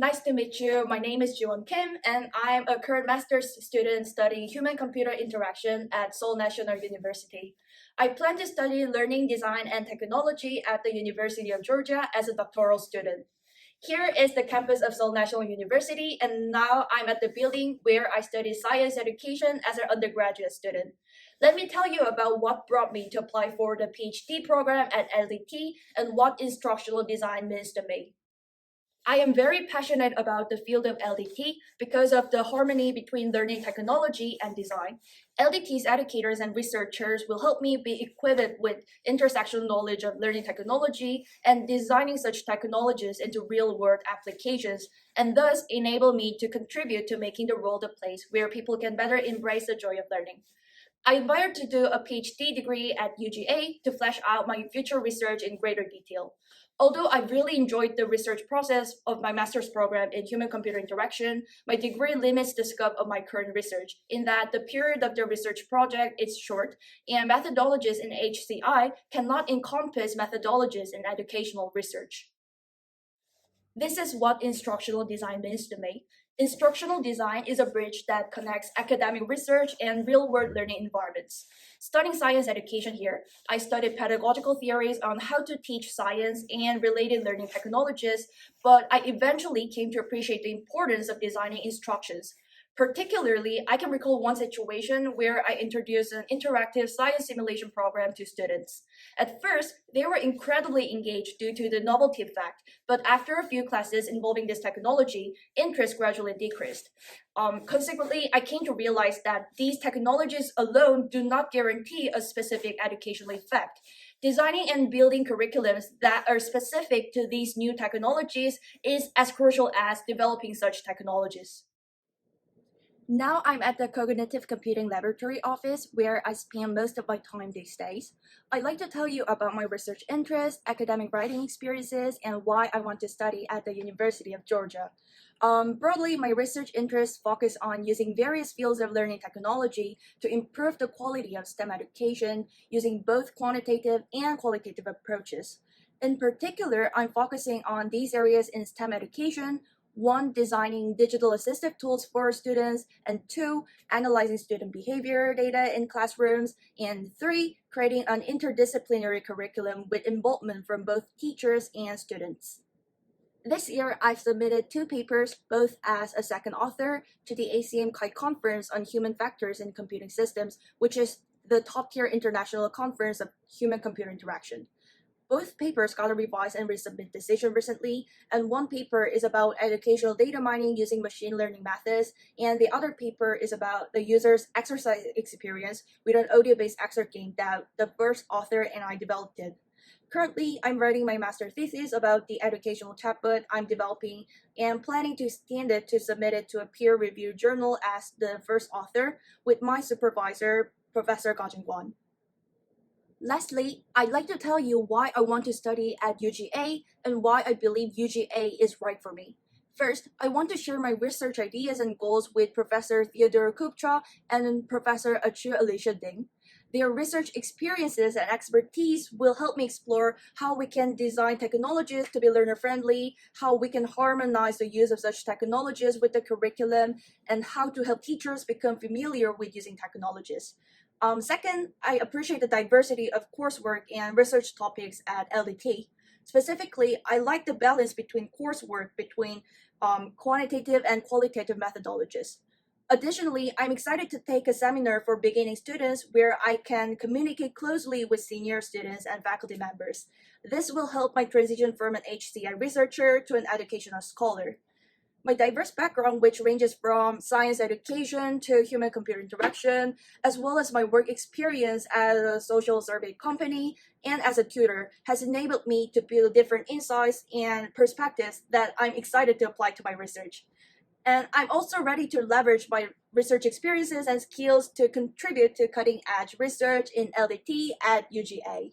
Nice to meet you. My name is Jiwon Kim, and I'm a current master's student studying human-computer interaction at Seoul National University. I plan to study learning design and technology at the University of Georgia as a doctoral student. Here is the campus of Seoul National University, and now I'm at the building where I study science education as an undergraduate student. Let me tell you about what brought me to apply for the Ph.D. program at LDT and what instructional design means to me. I am very passionate about the field of LDT because of the harmony between learning technology and design. LDT's educators and researchers will help me be equipped with intersectional knowledge of learning technology and designing such technologies into real-world applications, and thus enable me to contribute to making the world a place where people can better embrace the joy of learning. I aspire to do a PhD degree at UGA to flesh out my future research in greater detail. Although I really enjoyed the research process of my master's program in human-computer interaction, my degree limits the scope of my current research in that the period of the research project is short and methodologies in HCI cannot encompass methodologies in educational research. This is what instructional design means to me. Instructional design is a bridge that connects academic research and real-world learning environments. Studying science education here, I studied pedagogical theories on how to teach science and related learning technologies, but I eventually came to appreciate the importance of designing instructions. Particularly, I can recall one situation where I introduced an interactive science simulation program to students. At first, they were incredibly engaged due to the novelty effect, but after a few classes involving this technology, interest gradually decreased. Consequently, I came to realize that these technologies alone do not guarantee a specific educational effect. Designing and building curriculums that are specific to these new technologies is as crucial as developing such technologies. Now I'm at the Cognitive Computing Laboratory office where I spend most of my time these days. I'd like to tell you about my research interests, academic writing experiences, and why I want to study at the University of Georgia. Broadly, my research interests focus on using various fields of learning technology to improve the quality of STEM education using both quantitative and qualitative approaches. In particular, I'm focusing on these areas in STEM education: one, designing digital assistive tools for students, and two, analyzing student behavior data in classrooms, and three, creating an interdisciplinary curriculum with involvement from both teachers and students. This year, I've submitted two papers, both as a second author, to the ACM KITE Conference on Human Factors in Computing Systems, which is the top-tier international conference of human-computer interaction. Both papers got a revise and resubmit decision recently, and one paper is about educational data mining using machine learning methods, and the other paper is about the user's exercise experience with an audio-based excerpt game that the first author and I developed it. Currently, I'm writing my master thesis about the educational chatbot I'm developing and planning to stand it to submit it to a peer-reviewed journal as the first author with my supervisor, Professor Gajin Guan. Lastly, I'd like to tell you why I want to study at UGA and why I believe UGA is right for me. First, I want to share my research ideas and goals with Professor Theodore Kupcha and Professor Achu Alicia Ding. Their research experiences and expertise will help me explore how we can design technologies to be learner-friendly, how we can harmonize the use of such technologies with the curriculum, and how to help teachers become familiar with using technologies. Second, I appreciate the diversity of coursework and research topics at LDT. Specifically, I like the balance between coursework between quantitative and qualitative methodologies. Additionally, I'm excited to take a seminar for beginning students where I can communicate closely with senior students and faculty members. This will help my transition from an HCI researcher to an educational scholar. My diverse background, which ranges from science education to human-computer interaction, as well as my work experience at a social survey company and as a tutor, has enabled me to build different insights and perspectives that I'm excited to apply to my research. And I'm also ready to leverage my research experiences and skills to contribute to cutting-edge research in LDT at UGA.